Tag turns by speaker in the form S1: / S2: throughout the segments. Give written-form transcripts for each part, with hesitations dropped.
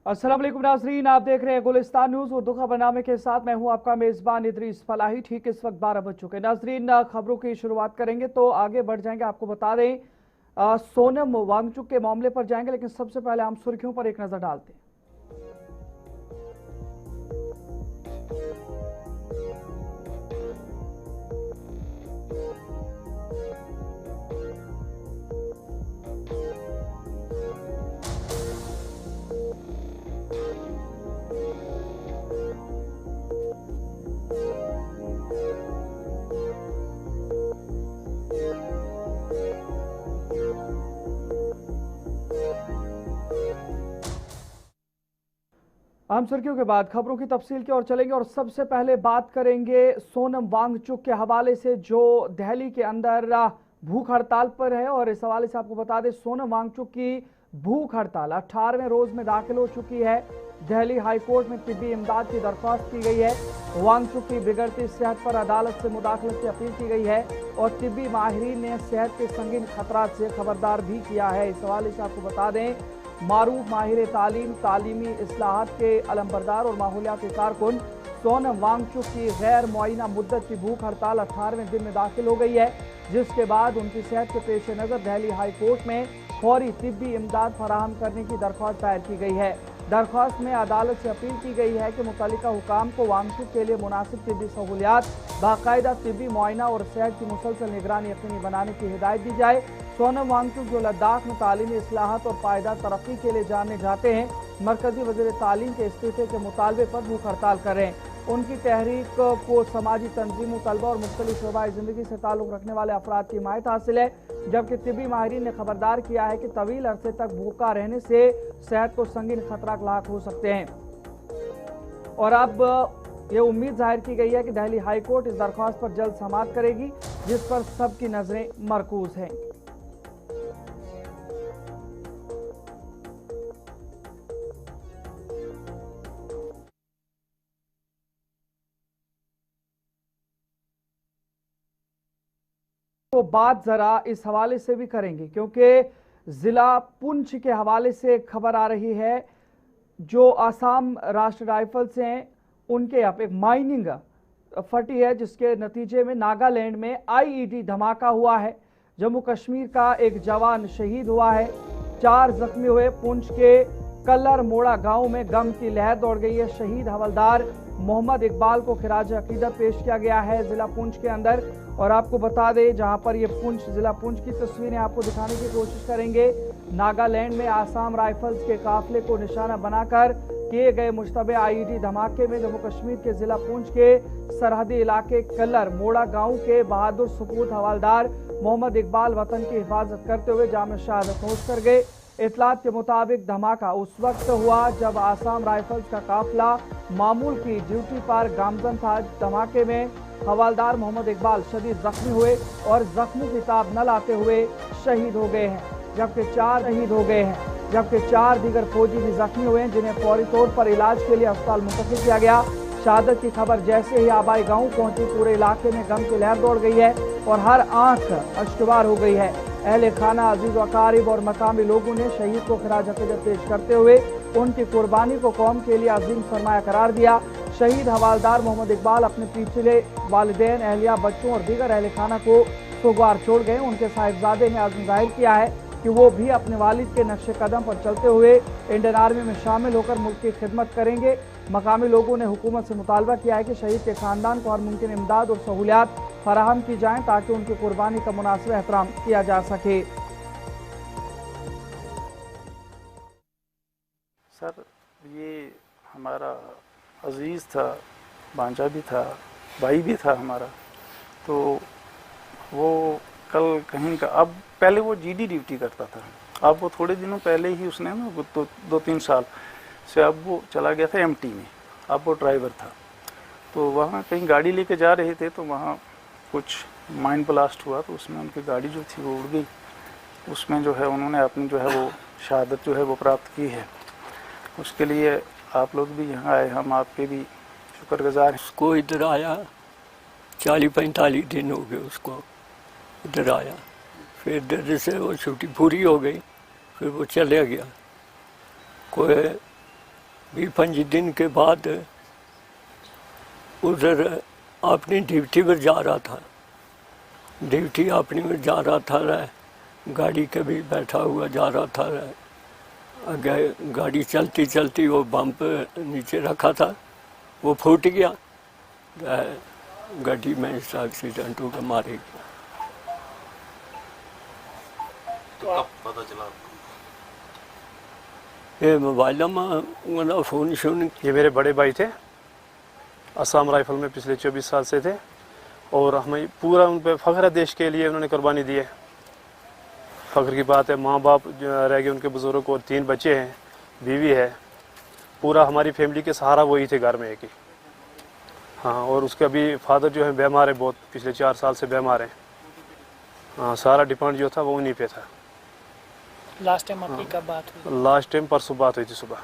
S1: अस्सलाम वालेकुम नाज़रीन, आप देख रहे हैं गुलिस्तान न्यूज़ उर्दू खबरनामे के साथ मैं हूं आपका मेज़बान इदरीस फलाही। ठीक इस वक्त 12 बज चुके हैं। नाज़रीन, खबरों की शुरुआत करेंगे तो आगे बढ़ जाएंगे। आपको बता दें सोनम वांगचुक के मामले पर जाएंगे, लेकिन सबसे पहले हम सुर्खियों पर एक नज़र डालते हैं। हम सुर्खियों के बाद खबरों की तफसील की ओर चलेंगे और सबसे पहले बात करेंगे सोनम वांगचुक के हवाले से, जो दिल्ली के अंदर भूख हड़ताल पर है। और इस हवाले से आपको बता दें, सोनम वांगचुक की भूख हड़ताल 18वें रोज में दाखिल हो चुकी है। दिल्ली हाईकोर्ट में तिब्बी इमदाद की दरख्वास्त की गई है। वांगचुक की बिगड़ती सेहत पर अदालत से मुदाखलत की अपील की गई है और तिब्बी माहिरीन ने सेहत के संगीन खतरात से खबरदार भी किया है। इस हवाले से आपको बता दें, मारूफ माहिर तालीम, तालीमी इस्लाहात के अलमबरदार और माहौलियाती कारकुन सोनम वांगचुक की गैर मुअय्यना मुद्दत की भूख हड़ताल 18वें दिन में दाखिल हो गई है, जिसके बाद उनकी सेहत के पेश नज़र दिल्ली हाई कोर्ट में फौरी तिब्बी इमदाद फराहम करने की दरख्वास्त दायर की गई है। दरख्वास्त में अदालत से अपील की गई है कि मुतल्लिका हुकाम को वांगचुक के लिए मुनासिब तिब्बी सहूलियात, बाकायदा तिब्बी मुआयना और सेहत की मुसलसल निगरानी यकीनी बनाने की हिदायत दी जाए। सोनम वांगचुक, जो लद्दाख में तालीमी इस्लाहात और पायदार तरक्की के लिए जाने जाते हैं, मरकजी वज़ीर तालीम के इस्तीफे के मुतालबे पर भूख हड़ताल कर रहे हैं। उनकी तहरीक को समाजी तंजीमों, तलबा और मुख्तलिफ शोबाए ज़िंदगी से ताल्लुक़ रखने वाले अफराद की हिमायत हासिल है, जबकि तिब्बी माहिरीन ने खबरदार किया है कि तवील अरसे तक भूखा रहने से सेहत को संगीन खतरा लाक हो सकते हैं। और अब ये उम्मीद जाहिर की गई है कि दिल्ली हाई कोर्ट इस दरख्वास्त पर जल्द समाअत करेगी, जिस पर सबकी नजरें मरकूज हैं। तो बात जरा इस हवाले से भी करेंगे, क्योंकि जिला पुंछ के हवाले से खबर आ रही है। जो आसाम राष्ट्र राइफल्स हैं, उनके यहाँ पे एक माइनिंग फटी है, जिसके नतीजे में नागालैंड में आईईडी धमाका हुआ है। जम्मू कश्मीर का एक जवान शहीद हुआ है, 4 जख्मी हुए। पुंछ के कल्लर मोड़ा गांव में गम की लहर दौड़ गई है। शहीद हवलदार मोहम्मद इकबाल को खिराज अकीदत पेश किया गया है जिला पुंछ के अंदर। और आपको बता दें, जहां पर ये पुंछ जिला पुंछ की तस्वीरें आपको दिखाने की कोशिश करेंगे, नागालैंड में आसाम राइफल्स के काफिले को निशाना बनाकर किए गए मुश्तबे आईईडी धमाके में जम्मू कश्मीर के जिला पुंछ के सरहदी इलाके कल्लर मोड़ा गांव के बहादुर सपूत हवलदार मोहम्मद इकबाल वतन की हिफाजत करते हुए जाम शहादत नोश कर गए। इतलात के मुताबिक धमाका उस वक्त हुआ जब आसाम राइफल्स का काफिला मामूल की ड्यूटी पर गामजन था। धमाके में हवलदार मोहम्मद इकबाल शदीद जख्मी हुए और जख्मों की ताब न लाते हुए शहीद हो गए हैं, जबकि 4 दीगर फौजी भी जख्मी हुए हैं, जिन्हें फौरी तौर पर इलाज के लिए अस्पताल मुंतकिल किया गया। शहादत की खबर जैसे ही आबाई गांव पहुंची, पूरे इलाके में गम की लहर दौड़ गई है और हर आंख अश्कबार हो गई है। अहले खाना, अजीज अकारिब और मकामी लोगों ने शहीद को खिराज अकीदत पेश करते हुए उनकी कुर्बानी को कौम के लिए अजीम सरमाया करार दिया। शहीद हवलदार मोहम्मद इकबाल अपने पिछले वालिदैन, अहलिया, बच्चों और दीगर अहले खाना को सुगवार छोड़ गए। उनके साहिबजादे ने आज़म जाहिर किया है कि वो भी अपने वालिद के नक्शे कदम पर चलते हुए इंडियन आर्मी में शामिल होकर मुल्क की खिदमत करेंगे। मकामी लोगों ने हुकूमत से मुतालबा किया है कि शहीद के खानदान को हर मुमकिन इमदाद और सहूलियात फराहम की जाएं, ताकि उनकी कुर्बानी का मुनासिब एहतराम किया जा सके।
S2: सर, ये हमारा अजीज़ था, भांजा भी था, भाई भी था हमारा। तो वो कल कहीं का, अब पहले वो जीडी ड्यूटी करता था, अब वो थोड़े दिनों पहले ही उसने ना 2-3 साल से अब वो चला गया था एमटी में। अब वो ड्राइवर था, तो वहाँ कहीं गाड़ी लेके जा रहे थे, तो वहाँ कुछ माइन ब्लास्ट हुआ, तो उसमें उनकी गाड़ी जो थी वो उड़ गई। उसमें जो है उन्होंने अपनी जो है वो शहादत जो है वो प्राप्त की है। उसके लिए आप लोग भी यहाँ आए, हम आपके भी शुक्रगुजार हैं।
S3: उसको इधर आया 40-45 दिन हो गए उसको इधर आया, फिर इधर से वो छुट्टी पूरी हो गई, फिर वो चले गया। कोई 20-25 दिन के बाद उधर अपनी ड्यूटी पर जा रहा था, ड्यूटी अपनी में जा रहा था, गाड़ी के भी बैठा हुआ जा रहा था। आगे गाड़ी चलती चलती वो बम्प नीचे रखा था, वो फूट गया, गाड़ी में इसका एक्सीडेंट होकर मारे गया।
S4: तो कब पता चला?
S3: ये मोबाइल में फ़ोन शोन।
S4: ये मेरे बड़े भाई थे, असम राइफल में पिछले 24 साल से थे और हमें पूरा उन पर फ़ख्र है, देश के लिए उन्होंने कुर्बानी दी है। फ़ख्र की बात है, माँ बाप रह गए उनके बुज़ुर्ग और 3 बच्चे हैं, बीवी है, पूरा हमारी फैमिली के सहारा वही थे घर में एक ही। हाँ, और उसके अभी फादर जो है बीमार है बहुत, पिछले 4 साल से बीमार हैं। हाँ, सारा डिपेंड जो था वो उन्हीं पे था।
S5: लास्ट टाइम आपकी कब बात हुई?
S4: लास्ट टाइम परसों बात हुई थी सुबह।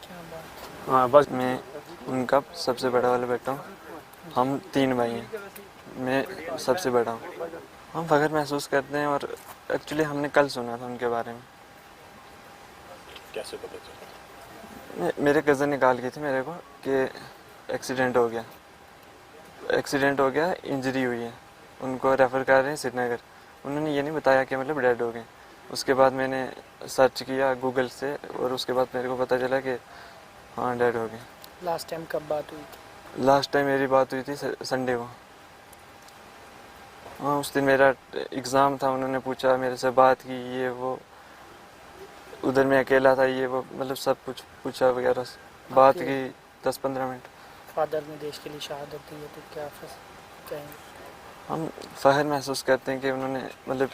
S5: क्या बात?
S6: हाँ, बस मैं उनका सबसे बड़ा वाला बेटा हूँ। हम 3 भाई हैं, मैं सबसे बड़ा हूँ। हम फ़ख्र महसूस करते हैं और एक्चुअली हमने कल सुना था उनके बारे में।
S4: कैसे पता चला?
S6: मेरे कज़न ने कॉल की थी मेरे को कि एक्सीडेंट हो गया, इंजरी हुई है, उनको रेफ़र कर रहे हैं श्रीनगर। उन्होंने ये नहीं बताया कि मतलब डेड हो गए। उसके बाद मैंने सर्च किया गूगल से और उसके बाद मेरे को पता चला कि हाँ डेड हो गए।
S5: लास्ट टाइम कब बात हुई थी?
S6: लास्ट टाइम मेरी बात हुई थी संडे को। हाँ, उस दिन मेरा एग्ज़ाम था, उन्होंने पूछा मेरे से, बात की, ये वो, उधर मैं अकेला था, ये वो, मतलब सब कुछ पूछा वगैरह, बात की 10-15 मिनट।
S5: फादर ने देश के लिए शहादत दी है तो क्या कहेंगे?
S6: हम फ़ख्र महसूस करते हैं कि उन्होंने मतलब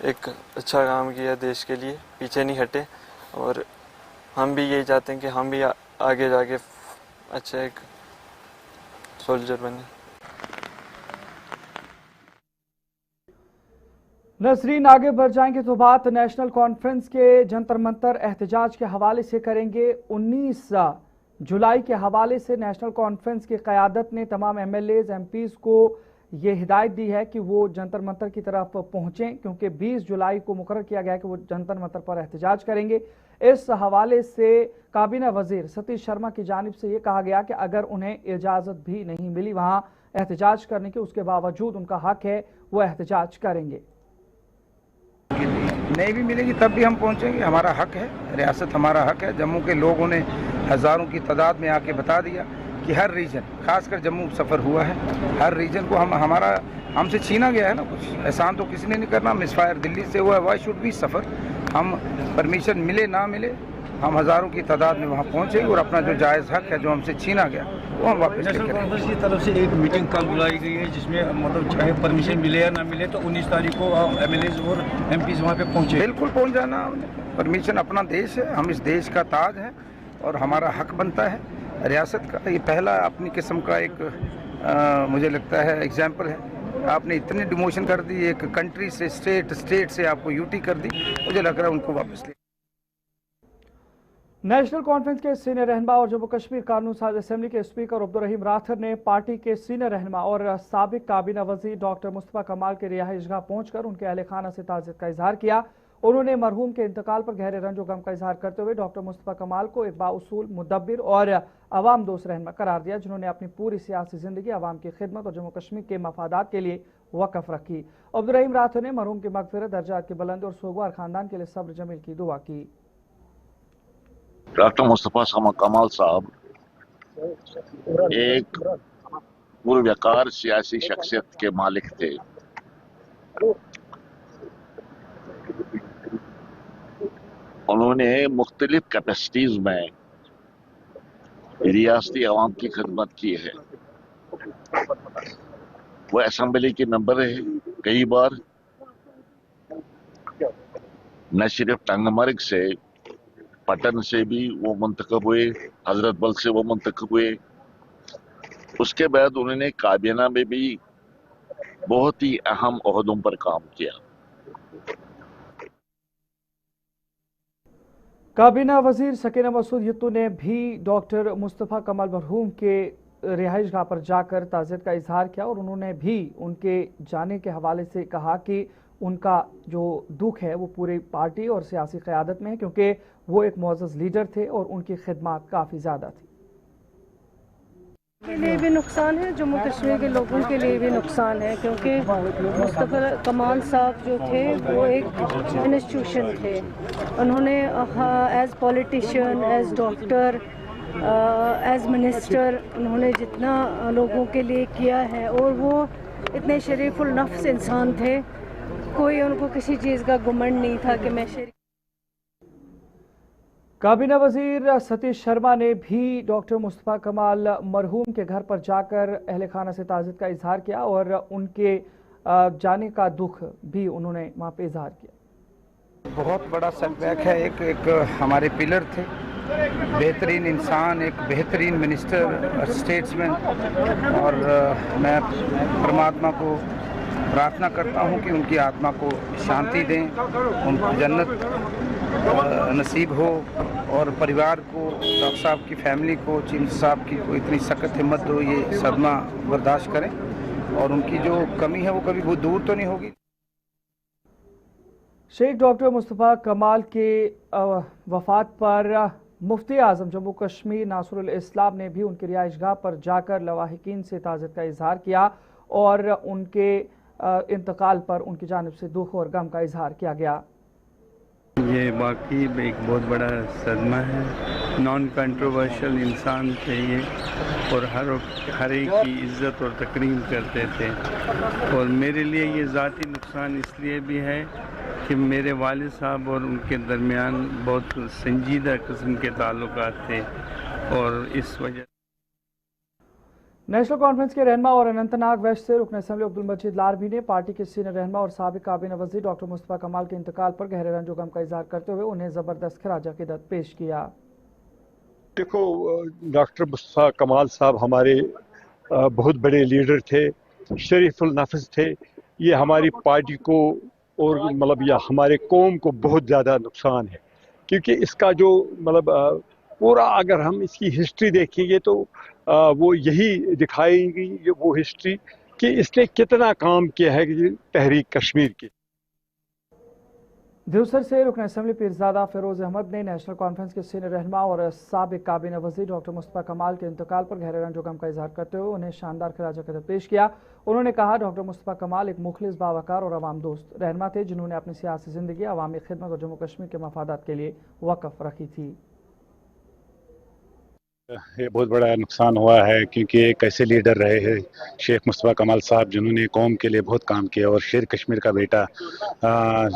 S6: एक अच्छा काम किया देश के लिए, पीछे नहीं हटे, और हम भी यही चाहते हैं कि हम भी आगे जाके अच्छा एक सोल्जर बने।
S1: नसरीन, आगे बढ़ जाएंगे तो बात नेशनल कॉन्फ्रेंस के जंतर मंतर एहतजाज के हवाले से करेंगे। 19 जुलाई के हवाले से नेशनल कॉन्फ्रेंस की क़यादत ने तमाम एमएलएज एमपीज़ को ये हिदायत दी है कि वो जंतर मंतर की तरफ पहुंचें, क्योंकि 20 जुलाई को मुकर्रर किया गया है कि वो जंतर मंतर पर एहतजाज करेंगे। इस हवाले से काबीना वजीर सतीश शर्मा की जानिब से ये कहा गया कि अगर उन्हें इजाज़त भी नहीं मिली वहाँ एहतजाज करने की, उसके बावजूद उनका हक है, वो एहतजाज करेंगे।
S7: नहीं भी मिलेगी तब भी हम पहुंचेंगे, हमारा हक है, रियासत हमारा हक है। जम्मू के लोगों ने हज़ारों की तादाद में आके बता दिया कि हर रीजन, खासकर जम्मू सफ़र हुआ है, हर रीजन को हमसे छीना गया है ना कुछ। एहसान तो किसी ने नहीं करना, मिसफायर दिल्ली से हुआ है, वाई शुड बी सफ़र। हम परमिशन मिले ना मिले, हम हज़ारों की तादाद में वहाँ पहुँचेंगे और अपना जो जायज़ हक है जो हमसे छीना गया वो हम वापस
S8: नेशनल कॉन्फ्रेंस की तरफ से एक मीटिंग कल बुलाई गई है, जिसमें मतलब चाहे परमिशन मिले या ना मिले तो 19 तारीख को एमएलएज और एमपीज वहाँ पे पहुँचे।
S7: बिल्कुल पहुँच जाना। परमिशन, अपना देश है, हम इस देश का ताज हैं और हमारा हक बनता है रियासत का। ये पहला अपनी किस्म का एक मुझे लगता है एग्जाम्पल है। आपने इतनी डिमोशन कर दी, एक कंट्री से स्टेट से आपको यूटी कर दी, मुझे लग रहा है उनको वापस ले।
S1: नेशनल कॉन्फ्रेंस के सीनियर रहनुमा और जम्मू कश्मीर कानून साज असेंबली के स्पीकर अब्दुर्रहीम राथर ने पार्टी के सीनियर रहनुमा और साबिक काबीना वजीर डॉक्टर मुस्तफ़ा कमाल के रिहाइशगाह पहुंचकर उनके अहले खाना से ताज़ियत का इजहार किया। उन्होंने मरहूम के इंतकाल पर गहरे रंजो गम का इजहार करते हुए डॉक्टर मुस्तफ़ा कमाल को एक बाउसूल, मुदब्बिर और अवाम दोस्त रहनुमा करार दिया, जिन्होंने अपनी पूरी सियासी जिंदगी अवाम की खिदमत और जम्मू कश्मीर के मफादात के लिए वक़्फ़ रखी। अब्दुर्रहीम राथर ने मरहूम की मग़फ़िरत, दर्जात की बुलंदी और सोगवार खानदान के लिए सब्र जमील की दुआ की।
S9: डॉक्टर मुस्तफ़ा कमाल साहब एक पुरवकार सियासी शख्सियत के मालिक थे। उन्होंने मुख्तलिफ कैपेसिटीज में रियासती अवाम की खिदमत की है। वो असेंबली के मेंबर रहे कई बार, न सिर्फ टंगमर्ग से, पटन से भी वो मुंतखब हुए, हजरत बल से वो मुंतखब हुए। उसके बाद उन्होंने काबीना में भी बहुत ही अहम ओहदों पर काम किया।
S1: काबीना वजीर सकीना मसूद यत्तू ने भी डॉक्टर मुस्तफ़ा कमाल मरहूम के रिहाइशगाह पर जाकर ताज़ियत का इजहार किया और उन्होंने भी उनके जाने के हवाले से कहा कि उनका जो दुख है वो पूरी पार्टी और सियासी क़यादत में है, क्योंकि वो एक मुअज़्ज़ज़ लीडर थे और उनकी खिदमत काफ़ी ज़्यादा थी।
S10: के लिए भी नुकसान है, जम्मू कश्मीर के लोगों के लिए भी नुकसान है, क्योंकि मुस्तफ़ा कमाल साहब जो थे वो एक इंस्टीट्यूशन थे। उन्होंने as politician, as doctor, as minister उन्होंने जितना लोगों के लिए किया है, और वो इतने शरीफुल नफ्स इंसान थे, कोई उनको किसी चीज़ का घमंड नहीं था कि मैं शरीफ।
S1: काबीना वजीर सतीश शर्मा ने भी डॉक्टर मुस्तफ़ा कमाल मरहूम के घर पर जाकर अहले खाना से ताज़ियत का इजहार किया और उनके जाने का दुख भी उन्होंने वहाँ पे इजहार किया।
S7: बहुत बड़ा सेटबैक है। एक हमारे पिलर थे, बेहतरीन इंसान, एक बेहतरीन मिनिस्टर, स्टेट्समैन, और मैं परमात्मा को प्रार्थना करता हूँ कि उनकी आत्मा को शांति दें, उनको जन्नत नसीब हो, और परिवार को, डॉक्टर साहब की फैमिली को, चीफ साहब की को इतनी सख्त हिम्मत हो, ये सदमा बर्दाश्त करें, और उनकी जो कमी है वो कभी बहुत दूर तो नहीं होगी।
S1: शेख डॉक्टर मुस्तफ़ा कमाल के वफ़ात पर मुफ्ती आज़म जम्मू कश्मीर नासरुल इस्लाम ने भी उनकी रिहाइशगाह पर जाकर लवाहिकीन से ताज़ियत का इजहार किया और उनके इंतकाल पर उनकी जानिब से दुख और गम का इजहार किया गया।
S11: ये वाकई एक बहुत बड़ा सदमा है। नॉन कंट्रोवर्शियल इंसान थे ये, और हर एक की इज़्ज़त और तकरीम करते थे। और मेरे लिए ये ज़ाती नुकसान इसलिए भी है कि मेरे वालिद साहब और उनके दरमियान बहुत संजीदा किस्म के ताल्लुकात थे, और इस वजह
S1: नेशनल कॉन्फ्रेंस के रहनमा और अनंतनाग वेस्ट से रुकन असम्बली अब्दुल मजीद लारवी ने पार्टी के सीनियर रहनमा और साबिक काबीना वज़ीर डॉक्टर मुस्तफ़ा कमाल के इंतकाल पर गहरे रंज गम का इजहार करते हुए उन्हें ज़बरदस्त खराज अक़ीदत पेश किया।
S12: देखो, डॉक्टर मुस्तफ़ा कमाल साहब हमारे बहुत बड़े लीडर थे, शरीफुल नफ्स थे। ये हमारी पार्टी को और मतलब या हमारे कौम को बहुत ज़्यादा नुकसान है, क्योंकि इसका जो मतलब पूरा अगर हम इसकी हिस्ट्री देखेंगे तो वो यही दिखाएंगी वो हिस्ट्री कि इसने कितना काम किया है तहरीक कश्मीर की।
S1: दिवसर से रुकन असम्बली पीरज़ादा फिरोज अहमद ने नेशनल कॉन्फ्रेंस के सीनियर रहनुमा और साबिक काबीना वज़ीर डॉक्टर मुस्तफ़ा कमाल के इंतकाल पर गहरे रंज गम का इजहार करते हुए उन्हें शानदार खराज अक़ीदत पेश किया। उन्होंने कहा, डॉक्टर मुस्तफ़ा कमाल एक मुखलिस, बावकार और अवाम दोस्त रहनुमा थे, जिन्होंने अपनी सियासी ज़िंदगी अवामी खिदमत और जम्मू कश्मीर के मफादात के लिए वक़फ़ रखी थी।
S13: ये बहुत बड़ा नुकसान हुआ है, क्योंकि एक ऐसे लीडर रहे हैं शेख मुस्तफ़ा कमाल साहब, जिन्होंने कौम के लिए बहुत काम किया, और शेर कश्मीर का बेटा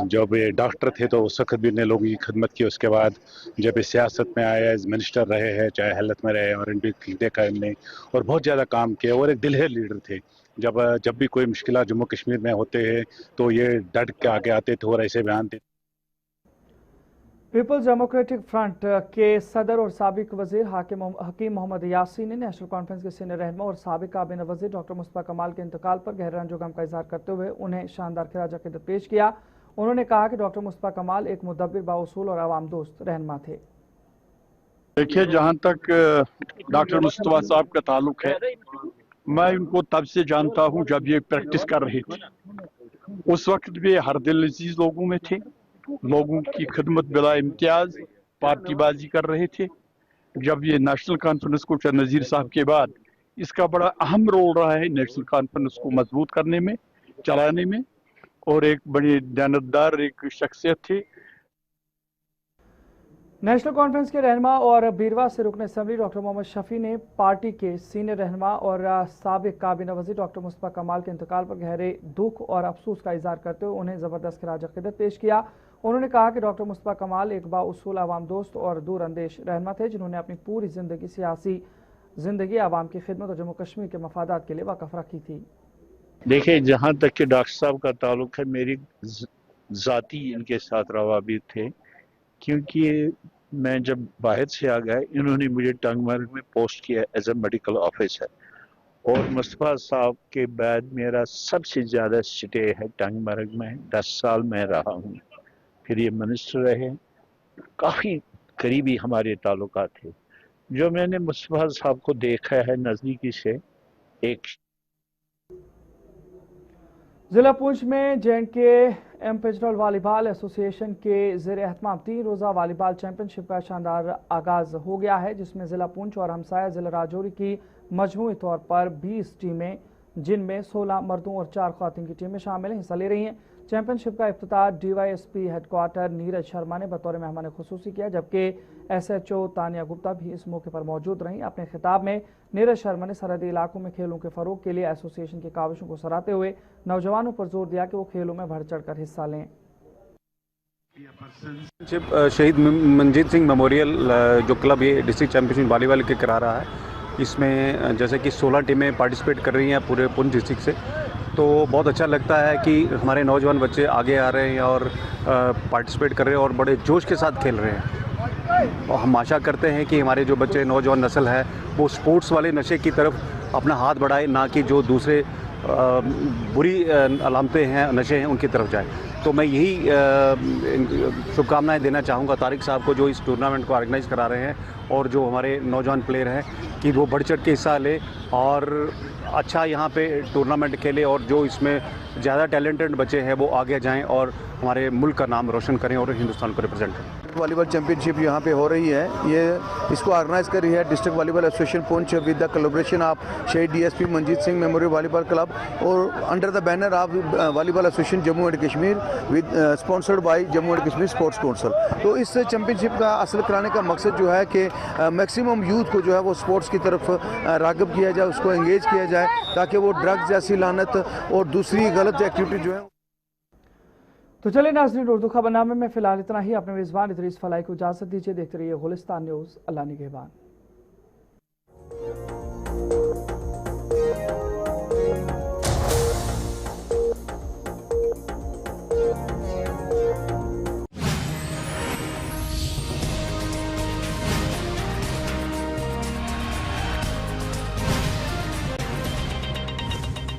S13: जब ये डॉक्टर थे तो उस वक्त भी उन्हें लोगों की खिदमत की। उसके बाद जब ये सियासत में आए, एज मिनिस्टर रहे हैं, चाहे हालत में रहे, और इन भी देखा इनने और बहुत ज़्यादा काम किया, और एक दिलहर लीडर थे। जब भी कोई मुश्किल जम्मू कश्मीर में होते हैं तो ये डट के आगे आते थे और ऐसे बयान थे।
S1: पीपल्स डेमोक्रेटिक फ्रंट के सदर और साबिक वजीर हकीम मोहम्मद यासीन ने नेशनल कॉन्फ्रेंस के सीनियर रहनुमा और साबिक काबीना वजीर डॉक्टर मुस्तफ़ा कमाल के इंतकाल पर गहरे रंज गम का इजहार करते हुए उन्हें शानदार खराज अक़ीदत पेश किया। उन्होंने कहा कि डॉक्टर मुस्तफ़ा कमाल एक मुदब्बिर, बाउसूल और अवाम दोस्त रहनुमा थे।
S12: देखिए, जहाँ तक डॉक्टर मुस्तफ़ा साहब का ताल्लुक है, मैं उनको तब से जानता हूँ जब ये प्रैक्टिस कर रहे थे। उस वक्त भी हर दिल अजीज लोगों में थे, लोगों की खिदमत बिला इम्तियाज पार्टीबाजी कर रहे थे। जब ये नेशनल कॉन्फ्रेंस को नज़ीर साहब के बाद इसका बड़ा अहम रोल रहा है नेशनल कॉन्फ्रेंस को मजबूत करने में, चलाने में, और एक बड़ी दयानतदार एक शख्सियत थी।
S1: नेशनल कॉन्फ्रेंस के रहनुमा और बीरवा से रुकन असम्बली डॉक्टर मोहम्मद शफी ने पार्टी के सीनियर रहनुमा और साबिक काबीना वज़ीर डॉक्टर मुस्तफ़ा कमाल के इंतकाल पर गहरे दुख और अफसोस का इजहार करते हुए उन्हें ज़बरदस्त खराज अक़ीदत पेश किया। उन्होंने कहा कि डॉक्टर मुस्तफ़ा कमाल एक बाउसूल, अवाम दोस्त और दूरअंदेश रहनुमा थे, जिन्होंने अपनी पूरी ज़िंदगी सियासी ज़िंदगी अवाम की खिदमत और जम्मू कश्मीर के मफादात के लिए वक़फ़ रखी थी।
S14: देखिए, जहाँ तक कि डॉक्टर साहब का ताल्लुक है, मेरी ज़ाती इनके साथ रवाबित थे, क्योंकि मैं जब बाहर से आ गया, इन्होंने मुझे टंगमर्ग में पोस्ट किया एज ए मेडिकल ऑफिसर, और मुस्तफ़ा साहब के बाद मेरा सबसे ज़्यादा स्टे है टंगमर्ग में। 10 साल मैं रहा हूँ, फिर ये मिनिस्टर रहे, काफ़ी करीबी हमारे ताल्लुकात थे। जो मैंने मुस्तफ़ा साहब को देखा है नज़दीकी से, एक
S1: जिला पुंछ में JNK एम्पेजरल वॉलीबॉल एसोसिएशन के ज़ेर एहतमाम 3 रोज़ा वॉलीबॉल चैंपियनशिप का शानदार आगाज हो गया है, जिसमें जिला पुंछ और हमसाया जिला राजौरी की मजमूई तौर पर 20 टीमें, जिनमें 16 मर्दों और 4 ख्वातीन की टीमें शामिल हिस्सा ले रही हैं। चैंपियनशिप का इफ्तिताह DYSP हेडक्वार्टर नीरज शर्मा ने बतौर मेहमान खुसूसी किया, जबकि SHO तानिया गुप्ता भी इस मौके पर मौजूद रहीं। अपने खिताब में नीरज शर्मा ने सरहदी इलाकों में खेलों के फरोग के लिए एसोसिएशन की काविशों को सराहते हुए नौजवानों पर जोर दिया कि वो खेलों में बढ़ चढ़कर हिस्सा लें।
S15: शहीद मंजीत सिंह मेमोरियल जो क्लब ये डिस्ट्रिक्ट चैंपियनशिप वॉलीबॉल के करा रहा है, इसमें जैसे कि 16 टीमें पार्टिसिपेट कर रही हैं पूरे पुंछ डिस्ट्रिक्ट से, तो बहुत अच्छा लगता है कि हमारे नौजवान बच्चे आगे आ रहे हैं और पार्टिसिपेट कर रहे हैं और बड़े जोश के साथ खेल रहे हैं। और हम आशा करते हैं कि हमारे जो बच्चे नौजवान नस्ल है वो स्पोर्ट्स वाले नशे की तरफ अपना हाथ बढ़ाए, ना कि जो दूसरे बुरी अलामतें हैं, नशे हैं, उनकी तरफ जाए। तो मैं यही शुभकामनाएं देना चाहूँगा तारिक साहब को, जो इस टूर्नामेंट को ऑर्गेनाइज़ करा रहे हैं, और जो हमारे नौजवान प्लेयर हैं कि वो बढ़ चढ़ के हिस्सा ले और अच्छा यहाँ पे टूर्नामेंट खेले, और जो इसमें ज़्यादा टैलेंटेड बच्चे हैं वो आगे जाएं और हमारे मुल्क का नाम रोशन करें और हिंदुस्तान को रिप्रेजेंट करें।
S16: वॉलीबॉल चैंपियनशिप यहाँ पे हो रही है, ये इसको ऑर्गेनाइज कर रही है district volleyball association Poonch with the collaboration of शहीद DSP Manjit Singh memorial volleyball club और under the banner of volleyball association Jammu and Kashmir with sponsored by Jammu and Kashmir sports council. तो इस चैंपियनशिप का असल कराने का मकसद जो है कि मैक्सिमम यूथ को जो है वो स्पोर्ट्स की तरफ राग़िब किया जाए, उसको एंगेज किया जाए, ताकि वो ड्रग्स जैसी लानत और दूसरी गलत एक्टिविटी जो है।
S1: तो चलिए नाज़रीन, उर्दू खबरनामे में फिलहाल इतना ही। अपने मेज़बान इदरीस फलाई को इजाज़त दीजिए। देखते रहिए गुलिस्तान न्यूज़। अल्लाह निगहबान।